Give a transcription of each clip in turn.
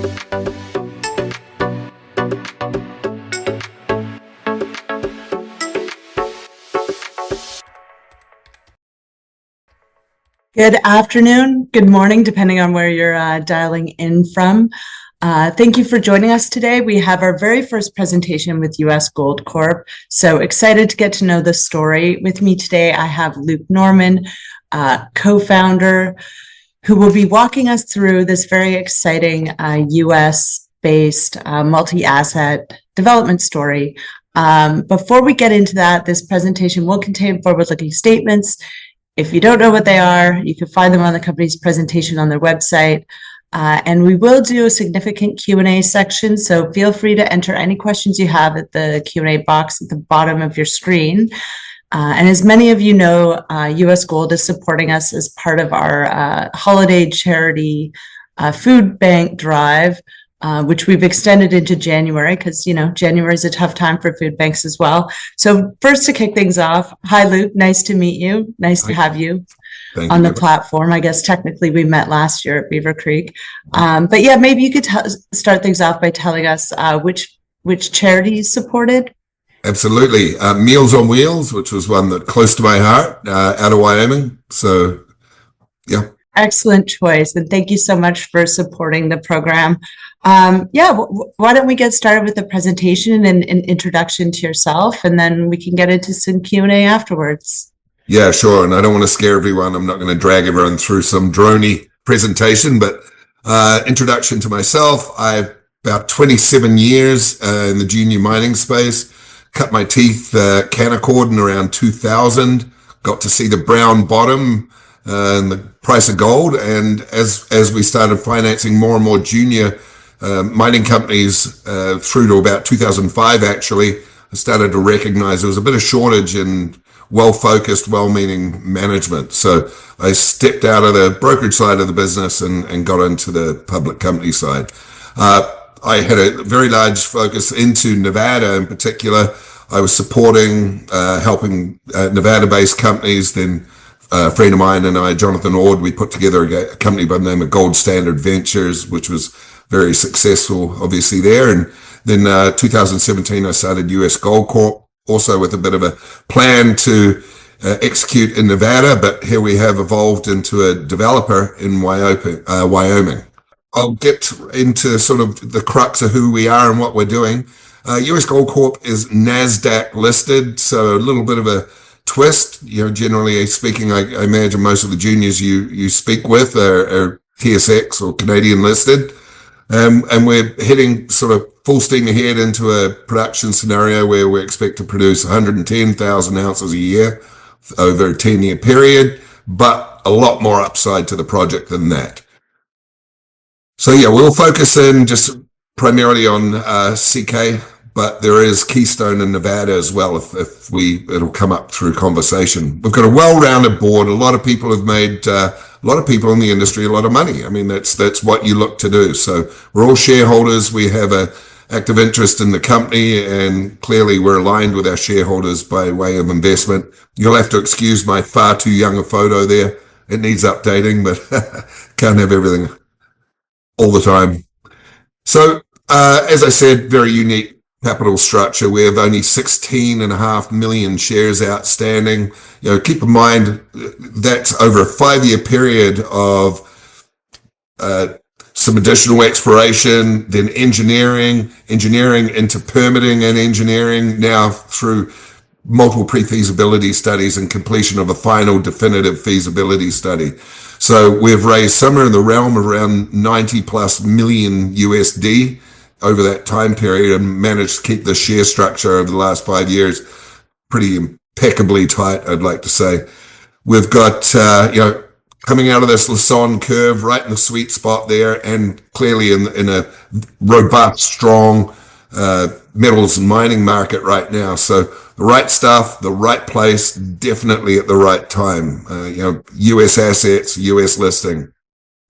Good afternoon, good morning, depending on where you're dialing in from. Thank you for joining us today. We have our very first presentation with US Gold Corp. So excited to get to know the story. With me today, I have Luke Norman, co-founder, who will be walking us through this very exciting US-based multi-asset development story. Before we get into that, this presentation will contain forward-looking statements. If you don't know what they are, you can find them on the company's presentation on their website. And we will do a significant Q&A section, so feel free to enter any questions you have at the Q&A box at the bottom of your screen. And as many of you know, US Gold is supporting us as part of our holiday charity food bank drive, which we've extended into January because, you know, January is a tough time for food banks as well. So first, to kick things off, hi, Luke. Nice to meet you. Nice to have you on the platform. I guess technically we met last year at Beaver Creek. But yeah, maybe you could start things off by telling us which charity you supported. Absolutely. Meals on Wheels, which was one that close to my heart, out of Wyoming. So, yeah. Excellent choice. And thank you so much for supporting the program. Why don't we get started with the presentation and an introduction to yourself, and then we can get into some Q&A afterwards. Yeah, sure. And I don't want to scare everyone. I'm not going to drag everyone through some droney presentation, but introduction to myself. I've about 27 years in the junior mining space. Cut my teeth Canaccord in around 2000. Got to see the brown bottom and the price of gold. And as we started financing more and more junior mining companies through to about 2005, actually, I started to recognize there was a bit of shortage in well-focused, well-meaning management. So I stepped out of the brokerage side of the business and got into the public company side. I had a very large focus into Nevada in particular. I was supporting, helping Nevada-based companies. Then a friend of mine and I, Jonathan Ord, we put together a company by the name of Gold Standard Ventures, which was very successful, obviously, there. And then 2017, I started US Gold Corp, also with a bit of a plan to execute in Nevada, but here we have evolved into a developer in Wyoming. I'll get into sort of the crux of who we are and what we're doing. US Gold Corp is NASDAQ listed, so a little bit of a twist. You know, generally speaking, I imagine most of the juniors you speak with are TSX or Canadian listed. And we're heading sort of full steam ahead into a production scenario where we expect to produce 110,000 ounces a year over a 10-year period, but a lot more upside to the project than that. So yeah, we'll focus in just primarily on CK, but there is Keystone in Nevada as well. If it'll come up through conversation. We've got a well-rounded board. A lot of people have made a lot of people in the industry a lot of money. I mean, that's what you look to do. So we're all shareholders. We have a active interest in the company, and clearly we're aligned with our shareholders by way of investment. You'll have to excuse my far too young a photo there. It needs updating, but can't have everything all the time. So, as I said, very unique capital structure. We have only 16.5 million shares outstanding. You know, keep in mind that's over a 5-year period of some additional exploration, then engineering into permitting and engineering, now through multiple pre-feasibility studies and completion of a final definitive feasibility study. So we've raised somewhere in the realm of around 90 plus million USD over that time period and managed to keep the share structure over the last 5 years pretty impeccably tight, I'd like to say. We've got, coming out of this Lassonde curve right in the sweet spot there, and clearly in a robust, strong metals and mining market right now. So the right stuff, the right place, definitely at the right time. US assets, US listing,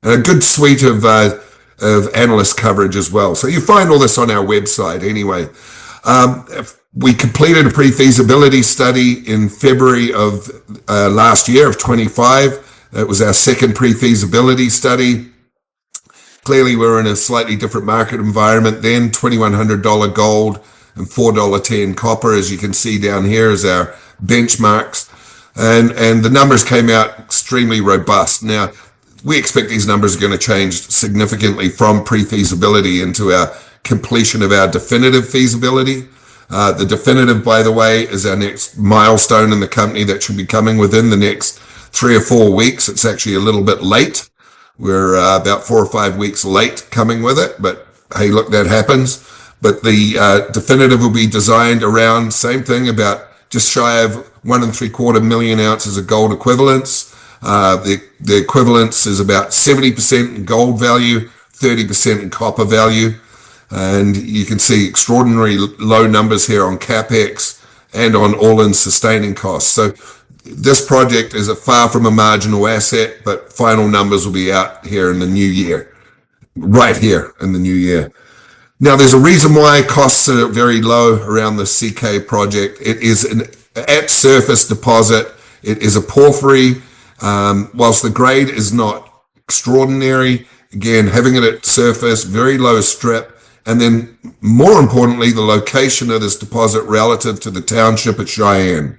and a good suite of analyst coverage as well. So you find all this on our website anyway. We completed a pre-feasibility study in February of last year of 25. It was our second pre-feasibility study. Clearly, we're in a slightly different market environment then. $2,100 gold and $4.10 copper, as you can see down here, as our benchmarks. And the numbers came out extremely robust. Now, we expect these numbers are going to change significantly from pre-feasibility into our completion of our definitive feasibility. The definitive, by the way, is our next milestone in the company that should be coming within the next 3 or 4 weeks. It's actually a little bit late. We're about 4 or 5 weeks late coming with it, but hey, look, that happens. But the definitive will be designed around, same thing, about just shy of 1.75 million ounces of gold equivalents. The equivalence is about 70% in gold value, 30% in copper value. And you can see extraordinary low numbers here on CapEx and on all-in sustaining costs. So this project is far from a marginal asset, but final numbers will be out here in the new year, right here in the new year. Now, there's a reason why costs are very low around the CK project. It is an at-surface deposit. It is a porphyry. Whilst the grade is not extraordinary, again, having it at surface, very low strip, and then more importantly, the location of this deposit relative to the township at Cheyenne.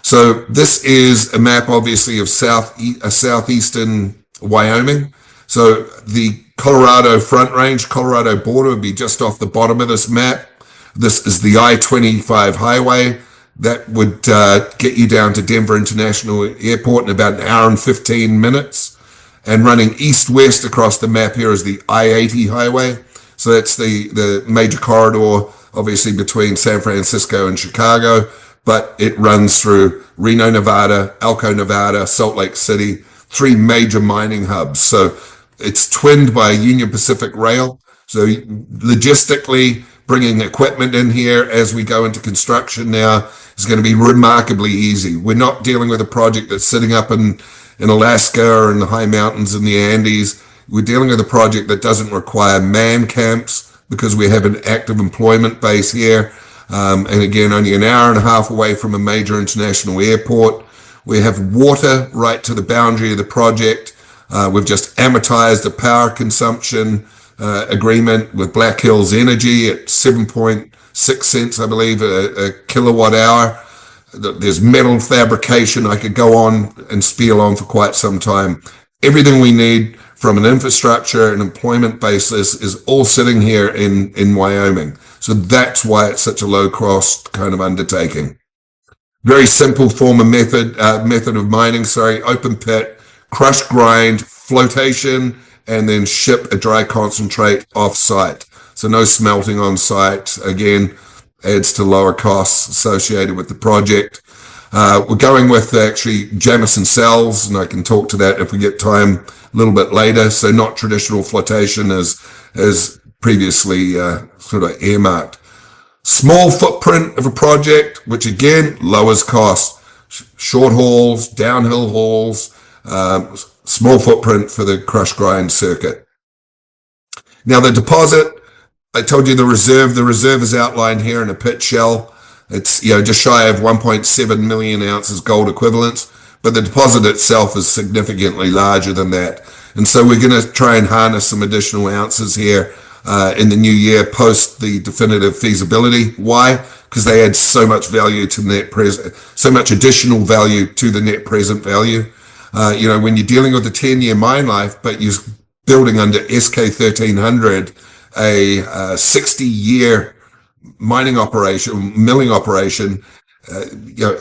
So this is a map, obviously, of southeastern Wyoming. So the Colorado Front Range, Colorado border would be just off the bottom of this map. This is the I-25 highway. That would get you down to Denver International Airport in about 1 hour and 15 minutes. And running east-west across the map here is the I-80 highway. So that's the major corridor, obviously, between San Francisco and Chicago. But it runs through Reno, Nevada, Elko, Nevada, Salt Lake City, 3 major mining hubs. So it's twinned by Union Pacific Rail. So logistically, bringing equipment in here as we go into construction now is going to be remarkably easy. We're not dealing with a project that's sitting up in Alaska or in the high mountains in the Andes. We're dealing with a project that doesn't require man camps because we have an active employment base here. And again, only 1.5 hours away from a major international airport. We have water right to the boundary of the project. We've just amortized a power consumption agreement with Black Hills Energy at 7.6 cents, I believe, a kilowatt hour. There's metal fabrication. I could go on and spiel on for quite some time. Everything we need from an infrastructure and employment basis is all sitting here in Wyoming. So that's why it's such a low cost kind of undertaking. Very simple form of method of mining, open pit, crush grind, flotation, and then ship a dry concentrate off site. So no smelting on site, again, adds to lower costs associated with the project. We're going with actually Jamison cells, and I can talk to that if we get time a little bit later. So not traditional flotation as previously sort of earmarked. Small footprint of a project, which again lowers costs. Short hauls, downhill hauls, small footprint for the crush grind circuit. Now the deposit, I told you the reserve is outlined here in a pit shell. It's just shy of 1.7 million ounces gold equivalents, but the deposit itself is significantly larger than that. And so we're going to try and harness some additional ounces here in the new year post the definitive feasibility. Why? Because they add so much value to net present, so much additional value to the net present value. When you're dealing with a 10-year mine life, but you're building under SK 1300, a 60-year mining operation, milling operation,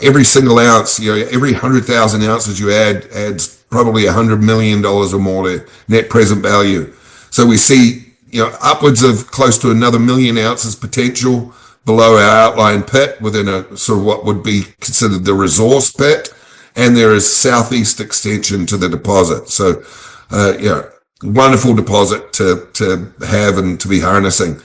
every single ounce, every 100,000 ounces you add adds probably $100 million or more to net present value. So we see, upwards of close to another 1 million ounces potential below our outline pit within a sort of what would be considered the resource pit. And there is southeast extension to the deposit. So, wonderful deposit to have and to be harnessing.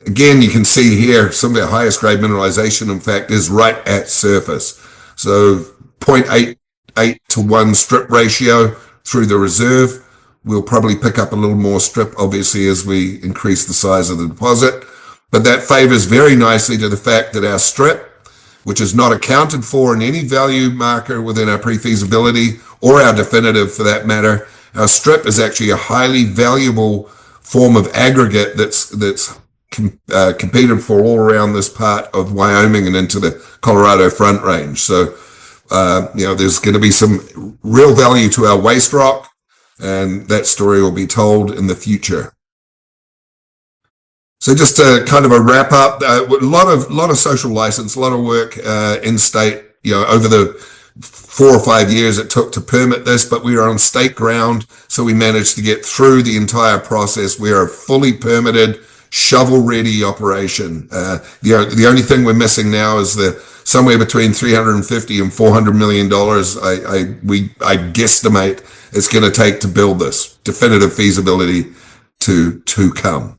Again, you can see here some of our highest grade mineralization, in fact, is right at surface. So 0.88 to 1 strip ratio through the reserve. We'll probably pick up a little more strip, obviously, as we increase the size of the deposit. But that favors very nicely to the fact that our strip, which is not accounted for in any value marker within our pre-feasibility or our definitive for that matter, our strip is actually a highly valuable form of aggregate that's competed for all around this part of Wyoming and into the Colorado Front Range. So, there's going to be some real value to our waste rock, and that story will be told in the future. So just a kind of a wrap up, a lot of social license, a lot of work in state, over the 4 or 5 years it took to permit this, but we are on state ground. So we managed to get through the entire process. We are a fully permitted, shovel ready operation. The only thing we're missing now is somewhere between $350 and $400 million. I guesstimate it's going to take to build this definitive feasibility to come.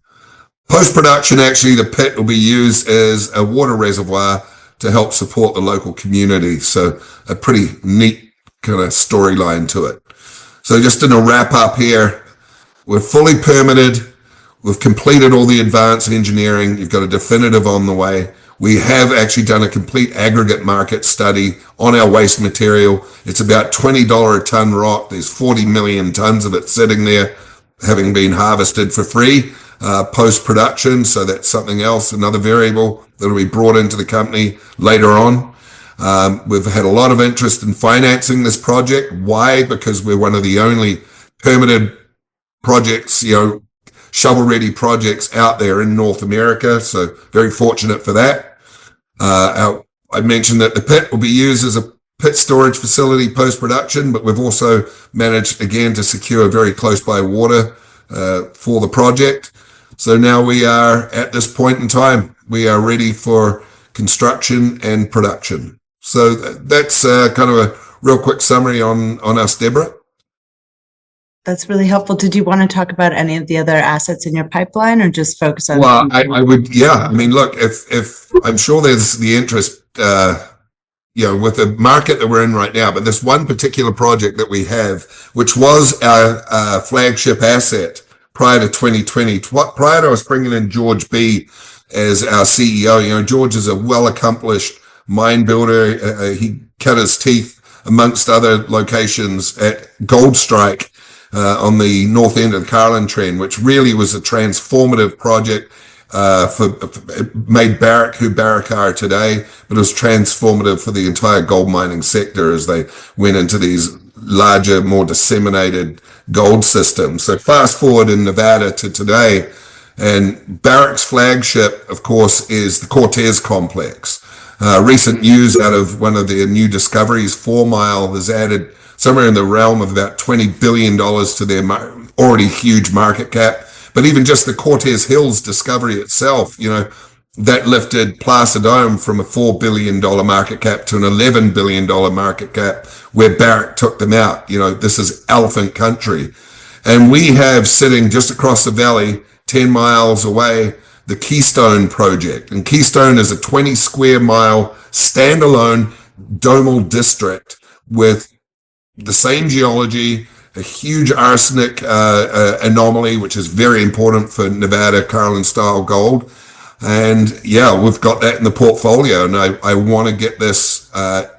Post-production, actually, the pit will be used as a water reservoir to help support the local community. So a pretty neat kind of storyline to it. So just in a wrap up here, we're fully permitted. We've completed all the advanced engineering. You've got a definitive on the way. We have actually done a complete aggregate market study on our waste material. It's about $20 a ton rock. There's 40 million tons of it sitting there, having been harvested for free post-production. So that's something else, another variable that will be brought into the company later on. We've had a lot of interest in financing this project. Why? Because we're one of the only permitted projects, shovel-ready projects out there in North America. So very fortunate for that. I mentioned that the pit will be used as a pit storage facility post-production, but we've also managed, again, to secure very close by water for the project. So now we are at this point in time, we are ready for construction and production. So that's kind of a real quick summary on us, Deborah. That's really helpful. Did you want to talk about any of the other assets in your pipeline, or just focus on? Well, I would, yeah. I mean, look, if I'm sure there's the interest, with the market that we're in right now, but this one particular project that we have, which was our flagship asset prior to 2020, prior to us bringing in George B as our CEO. George is a well-accomplished mine builder. He cut his teeth amongst other locations at Gold Strike on the north end of the Carlin Trend, which really was a transformative project made Barrick who Barrick are today, but it was transformative for the entire gold mining sector as they went into these larger, more disseminated gold systems. So fast forward in Nevada to today, and Barrick's flagship, of course, is the Cortez complex. Recent news out of one of their new discoveries, 4 Mile, has added somewhere in the realm of about $20 billion to their already huge market cap. But even just the Cortez Hills discovery itself, that lifted Placer Dome from a $4 billion market cap to an $11 billion market cap, where Barrick took them out. This is elephant country. And we have sitting just across the valley, 10 miles away, the Keystone project. And Keystone is a 20 square mile standalone domal district with the same geology, a huge arsenic anomaly, which is very important for Nevada Carlin style gold. And yeah, we've got that in the portfolio, and I want to get this, the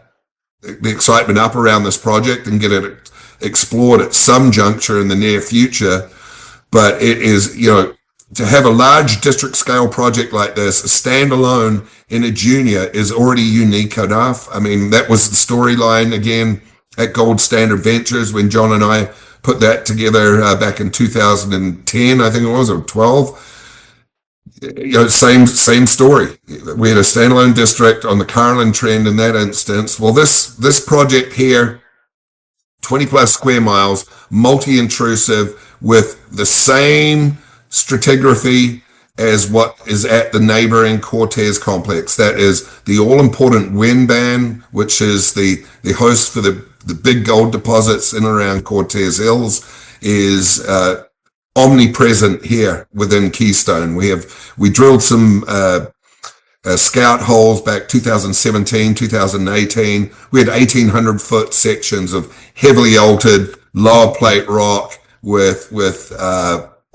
excitement up around this project and get it explored at some juncture in the near future. But it is, to have a large district scale project like this, a standalone in a junior, is already unique enough. I mean, that was the storyline again at Gold Standard Ventures when John and I put that together back in 2010, I think it was, or 12. Same story. We had a standalone district on the Carlin Trend in that instance. Well, this project here, 20 plus square miles, multi-intrusive, with the same stratigraphy as what is at the neighboring Cortez complex. That is the all-important wind band, which is the host for the big gold deposits in and around Cortez Hills, is omnipresent here within Keystone. We drilled some scout holes back 2017, 2018. We had 1,800 foot sections of heavily altered lower plate rock with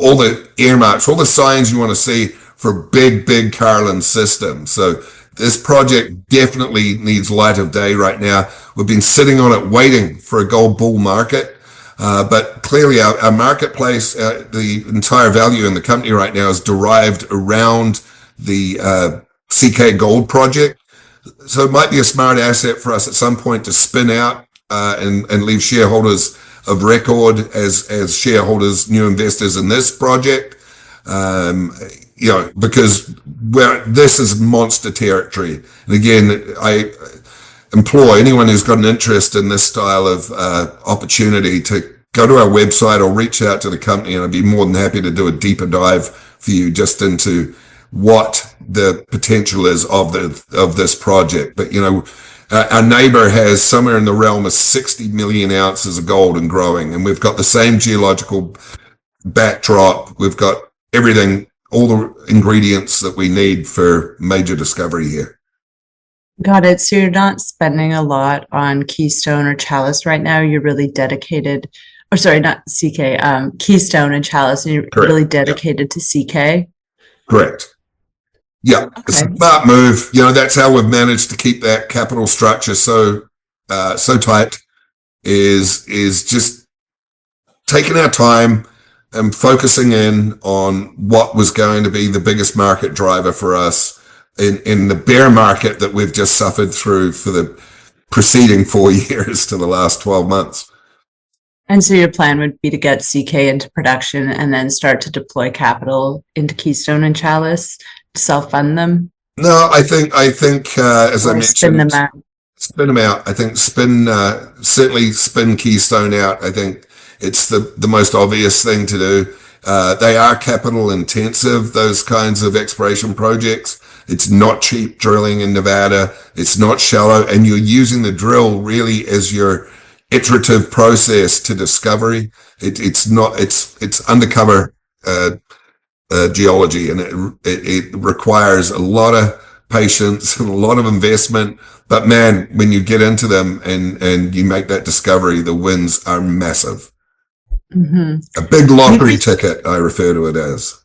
all the earmarks, all the signs you want to see for big Carlin systems. So this project definitely needs light of day right now. We've been sitting on it waiting for a gold bull market. But clearly our marketplace, the entire value in the company right now is derived around the CK Gold project. So it might be a smart asset for us at some point to spin out and leave shareholders of record as shareholders, new investors in this project. Because this is monster territory. And again, I implore anyone who's got an interest in this style of opportunity to go to our website or reach out to the company, and I'd be more than happy to do a deeper dive for you just into what the potential is of this project. But our neighbor has somewhere in the realm of 60 million ounces of gold and growing, and we've got the same geological backdrop. We've got everything, all the ingredients that we need for major discovery here. Got it. So you're not spending a lot on Keystone or Chalice right now. You're really dedicated, or sorry, not CK, Keystone and Chalice, and you're Correct. Really dedicated to CK. Correct. Yeah, okay. It's a smart move. That's how we've managed to keep that capital structure so tight. Is just taking our time and focusing in on what was going to be the biggest market driver for us in the bear market that we've just suffered through for the preceding 4 years to the last 12 months. And so your plan would be to get CK into production and then start to deploy capital into Keystone and Chalice, self-fund them? No, I think as I mentioned, spin them out. Spin them out. I think certainly spin Keystone out. I think it's the most obvious thing to do. They are capital intensive, those kinds of exploration projects. It's not cheap drilling in Nevada. It's not shallow, and you're using the drill really as your iterative process to discovery. It's undercover geology, and it requires a lot of patience and a lot of investment. But man, when you get into them and you make that discovery, the wins are massive. Mm-hmm. A big lottery ticket, I refer to it as.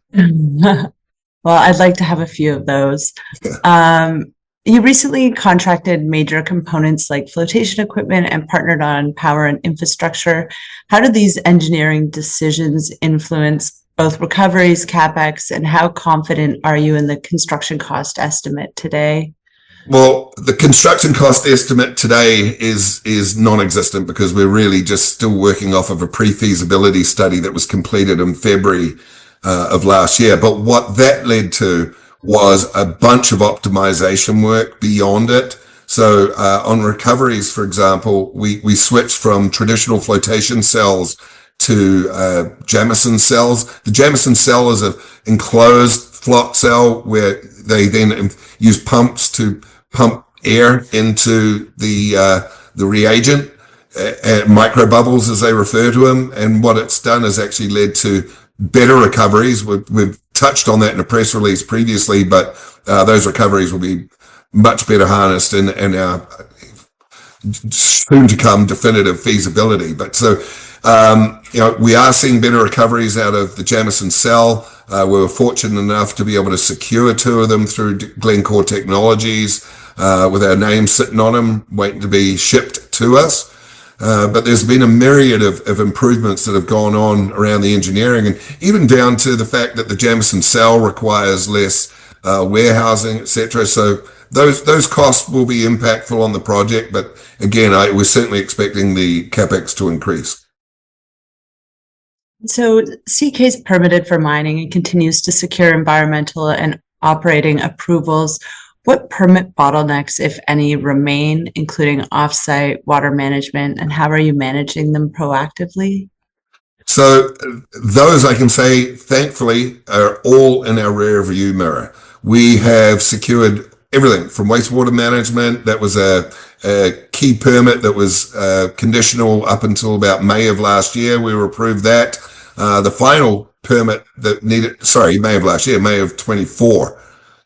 Well, I'd like to have a few of those. Yeah. You recently contracted major components like flotation equipment and partnered on power and infrastructure. How do these engineering decisions influence both recoveries, CapEx, and how confident are you in the construction cost estimate today? Well, the construction cost estimate today is non-existent because we're really just still working off of a pre-feasibility study that was completed in February of last year. But what that led to was a bunch of optimization work beyond it. So on recoveries, for example, we switched from traditional flotation cells to Jamison cells. The Jamison cell is an enclosed float cell where they then use pumps to pump air into the reagent, micro bubbles as they refer to them. And what it's done is actually led to better recoveries. We've touched on that in a press release previously, but those recoveries will be much better harnessed in our soon to come definitive feasibility. But so, we are seeing better recoveries out of the Jamison cell. We were fortunate enough to be able to secure 2 of them through Glencore Technologies, with our name sitting on them, waiting to be shipped to us. But there's been a myriad of improvements that have gone on around the engineering, and even down to the fact that the Jamison cell requires less warehousing, etc. So those costs will be impactful on the project. But again, we're certainly expecting the CapEx to increase. So CK is permitted for mining and continues to secure environmental and operating approvals. What permit bottlenecks, if any, remain, including offsite water management, and how are you managing them proactively? So those, I can say, thankfully, are all in our rear view mirror. We have secured everything from wastewater management. That was a key permit that was conditional up until about May of last year. We were approved that. The final permit that May of last year, May of 24.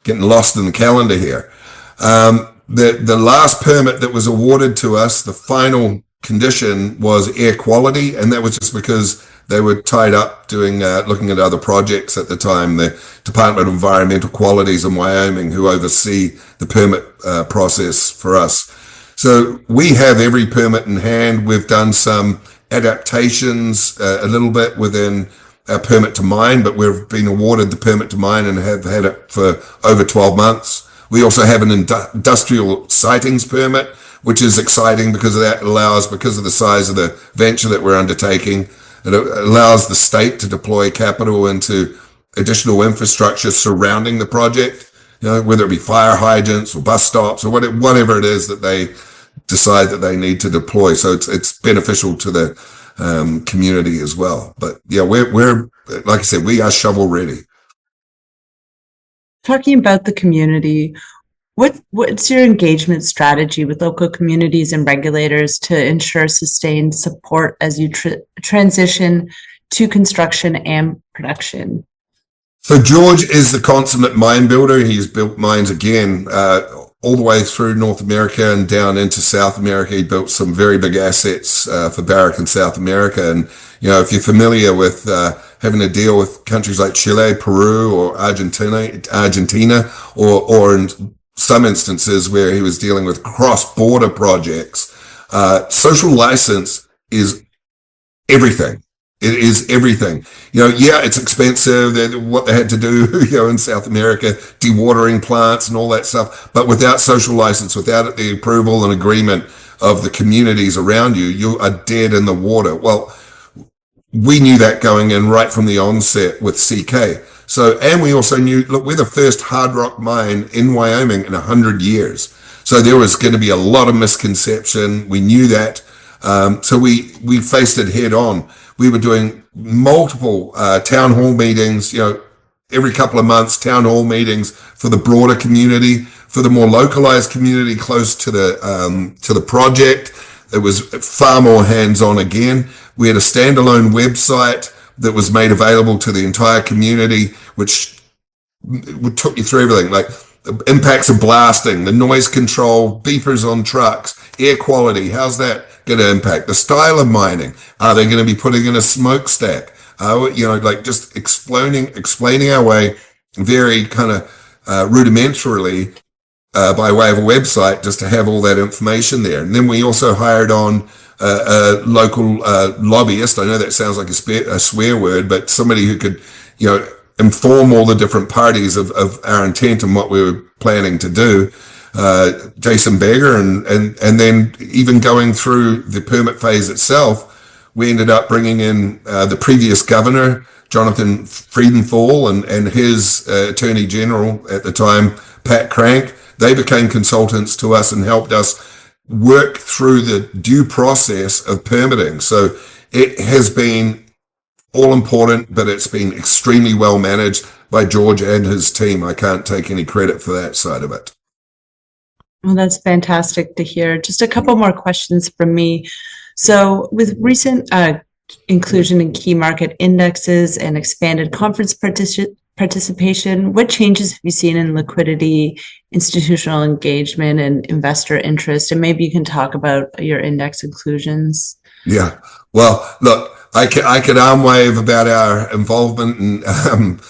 Getting lost in the calendar here. The last permit that was awarded to us, the final condition was air quality, and that was just because they were tied up doing looking at other projects at the time. The Department of Environmental Qualities in Wyoming, who oversee the permit process for us. So we have every permit in hand. We've done some adaptations a little bit within our permit to mine, but we've been awarded the permit to mine and have had it for over 12 months. We also have an industrial sightings permit, which is exciting because of the size of the venture that we're undertaking, it allows the state to deploy capital into additional infrastructure surrounding the project, whether it be fire hydrants or bus stops or whatever it is that they decide that they need to deploy. So it's beneficial to the community as well. But yeah, we're like I said, we are shovel ready. Talking about the community, what's your engagement strategy with local communities and regulators to ensure sustained support as you transition to construction and production? So George is the consummate mine builder. He's built mines again, all the way through North America and down into South America. He built some very big assets for Barrick in South America. And, if you're familiar with having to deal with countries like Chile, Peru, or Argentina, or in some instances where he was dealing with cross-border projects, social license is everything. It is everything. It's expensive. What they had to do, in South America, dewatering plants and all that stuff. But without social license, without the approval and agreement of the communities around you, you are dead in the water. Well, we knew that going in right from the onset with CK. So, and we also knew, look, we're the first hard rock mine in Wyoming in 100 years. So there was going to be a lot of misconception. We knew that. So we faced it head on. We were doing multiple town hall meetings, every couple of months, town hall meetings for the broader community, for the more localized community close to the project. It was far more hands-on again. We had a standalone website that was made available to the entire community, which took you through everything, like the impacts of blasting, the noise control, beepers on trucks, air quality. How's that going to impact the style of mining? Are they going to be putting in a smokestack? Just explaining our way very kind of rudimentarily by way of a website, just to have all that information there. And then we also hired on a local lobbyist. I know that sounds like a swear word, but somebody who could, inform all the different parties of our intent and what we were planning to do. Jason Beggar, and then even going through the permit phase itself, we ended up bringing in the previous governor, Jonathan Friedenthal, and his attorney general at the time, Pat Crank. They became consultants to us and helped us work through the due process of permitting. So it has been all important, but it's been extremely well managed by George and his team. I can't take any credit for that side of it. Well, that's fantastic to hear. Just a couple more questions from me. So with recent inclusion in key market indexes and expanded conference participation, what changes have you seen in liquidity, institutional engagement, and investor interest? And maybe you can talk about your index inclusions. Yeah. Well, look, I could arm wave about our involvement in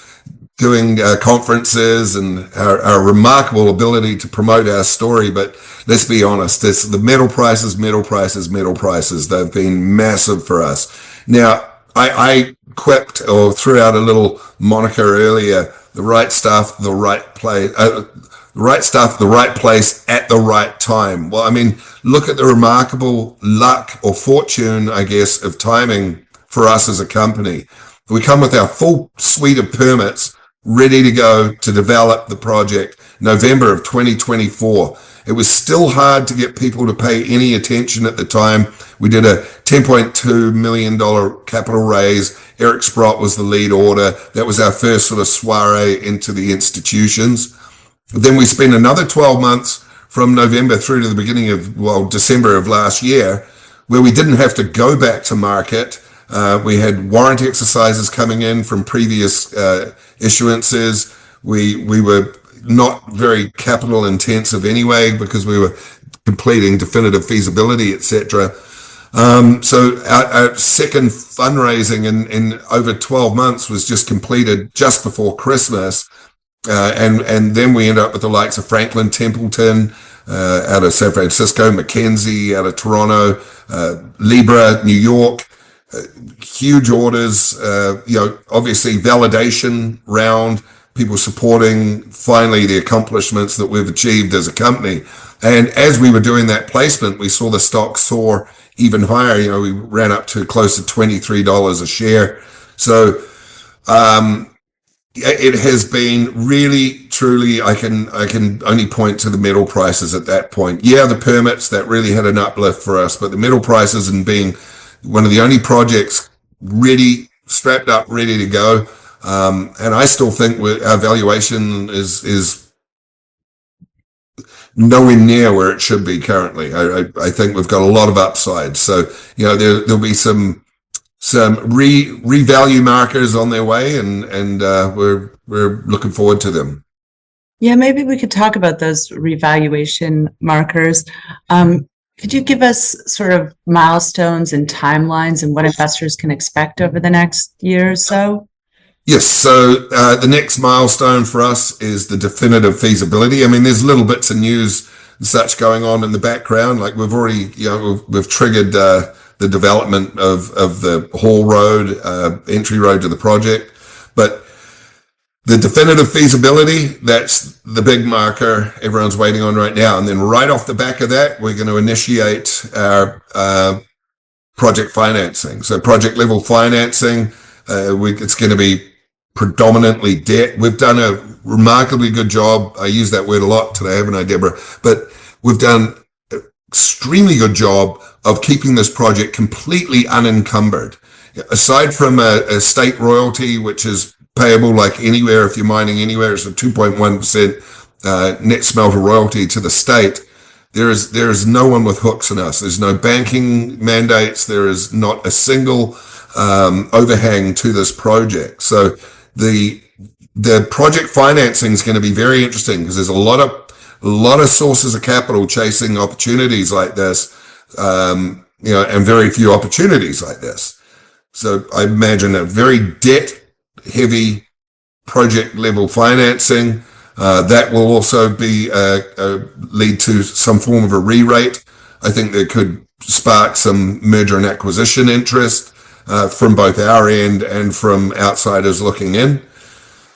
doing conferences and our remarkable ability to promote our story. But let's be honest, the metal prices. They've been massive for us. Now, I quipped or threw out a little moniker earlier: the right stuff, the right place. The right stuff, the right place at the right time. Well, I mean, look at the remarkable luck or fortune, I guess, of timing for us as a company. We come with our full suite of permits ready to go to develop the project November of 2024. It was still hard to get people to pay any attention at the time. We did a $10.2 million capital raise. Eric Sprott was the lead order. That was our first sort of soiree into the institutions. Then we spent another 12 months from November through to the beginning of, December of last year, where we didn't have to go back to market. We had warrant exercises coming in from previous issuances. We were not very capital intensive anyway because we were completing definitive feasibility, etc. So our second fundraising in over 12 months was just completed just before Christmas. And then we end up with the likes of Franklin Templeton, out of San Francisco, Mackenzie out of Toronto, Libra, New York. Huge orders, obviously validation round, people supporting finally the accomplishments that we've achieved as a company. And as we were doing that placement, we saw the stock soar even higher. We ran up to close to $23 a share. So it has been really, truly, I can only point to the metal prices at that point. Yeah, the permits, that really had an uplift for us, but the metal prices and being one of the only projects really strapped up, ready to go. And I still think our valuation is nowhere near where it should be currently. I think we've got a lot of upside. So, there'll be some revalue markers on their way, and we're looking forward to them. Yeah, maybe we could talk about those revaluation markers. Could you give us sort of milestones and timelines and what investors can expect over the next year or so? Yes. So the next milestone for us is the definitive feasibility. I mean, there's little bits of news and such going on in the background. Like we've already, we've triggered the development of the haul road, entry road to the project. But the definitive feasibility, that's the big marker everyone's waiting on right now. And then right off the back of that, we're going to initiate our project financing. So project level financing, it's going to be predominantly debt. We've done a remarkably good job. I use that word a lot today, haven't I, Deborah? But we've done an extremely good job of keeping this project completely unencumbered. Aside from a state royalty, which is payable like anywhere, if you're mining anywhere, it's a 2.1% net smelter royalty to the state. There is no one with hooks in us. There's no banking mandates. There is not a single overhang to this project. So the project financing is going to be very interesting because there's a lot of sources of capital chasing opportunities like this, and very few opportunities like this. So I imagine a very debt-heavy project-level financing. That will also be lead to some form of a re-rate. I think that could spark some merger and acquisition interest from both our end and from outsiders looking in.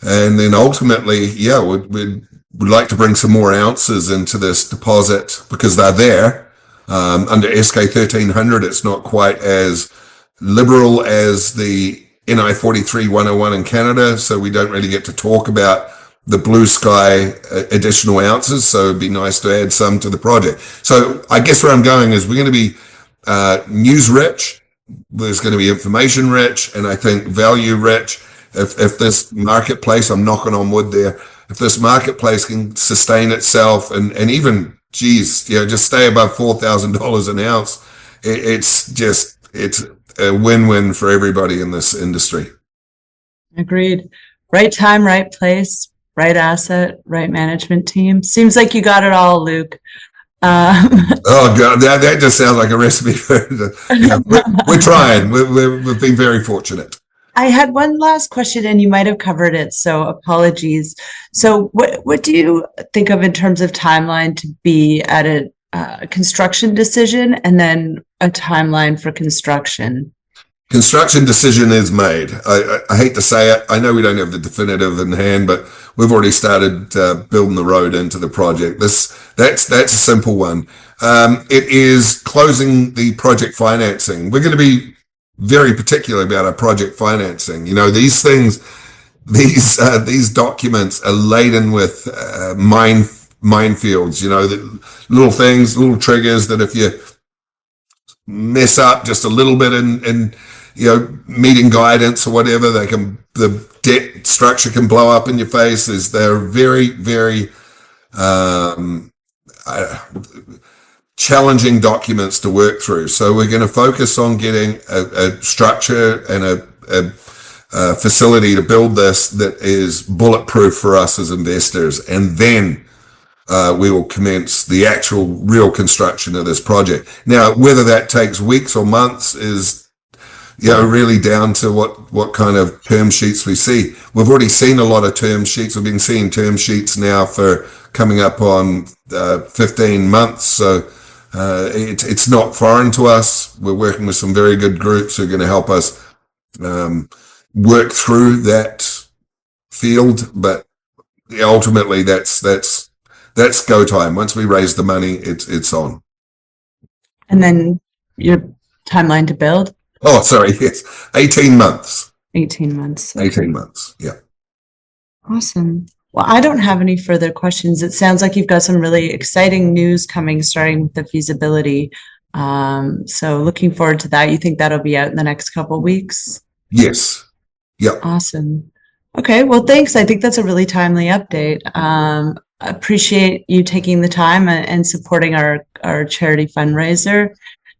And then ultimately, we'd like to bring some more ounces into this deposit because they're there. Under SK 1300, it's not quite as liberal as the NI 43-101 in Canada, so we don't really get to talk about the blue sky additional ounces, so it'd be nice to add some to the project. So I guess where I'm going is we're going to be news rich, there's going to be information rich, and I think value rich. If this marketplace, I'm knocking on wood there, if this marketplace can sustain itself and even, just stay above $4,000 an ounce, it's a win-win for everybody in this industry. Agreed. Right time, right place, right asset, right management team. Seems like you got it all, Luke. Oh God, that just sounds like a recipe for. We're trying. We've been very fortunate. I had one last question, and you might have covered it, so apologies. So, what do you think of in terms of timeline to be at a construction decision, and then a timeline for construction? Construction decision is made. I hate to say it. I know we don't have the definitive in hand, but we've already started building the road into the project. That's a simple one. It is closing the project financing. We're going to be very particular about our project financing. These things, these documents are laden with minefields. The little things, little triggers that if you mess up just a little bit in meeting guidance or whatever, the debt structure can blow up in your face. They're very, very challenging documents to work through. So we're going to focus on getting a structure and a facility to build this that is bulletproof for us as investors. And then we will commence the actual real construction of this project. Now, whether that takes weeks or months is really down to what kind of term sheets we see. We've already seen a lot of term sheets. We've been seeing term sheets now for coming up on 15 months. So it's not foreign to us. We're working with some very good groups who are going to help us work through that field. But ultimately, that's go time. Once we raise the money, it's on. And then your timeline to build? Oh, sorry. Yes. 18 months. 18 months. Okay. 18 months. Yeah. Awesome. Well, I don't have any further questions. It sounds like you've got some really exciting news coming, starting with the feasibility. So looking forward to that. You think that'll be out in the next couple of weeks? Yes. Yeah. Awesome. Okay. Well, thanks. I think that's a really timely update. Appreciate you taking the time and supporting our charity fundraiser.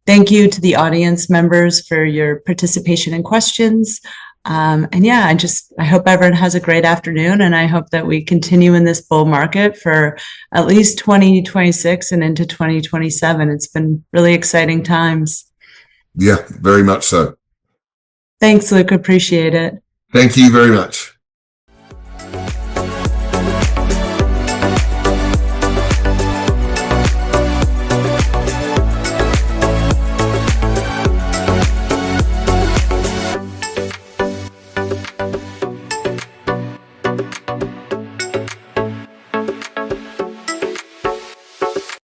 Thank you to the audience members for your participation and questions. And yeah, I hope everyone has a great afternoon, and I hope that we continue in this bull market for at least 2026 and into 2027. It's been really exciting times. Yeah, very much so. Thanks, Luke. Appreciate it. Thank you very much.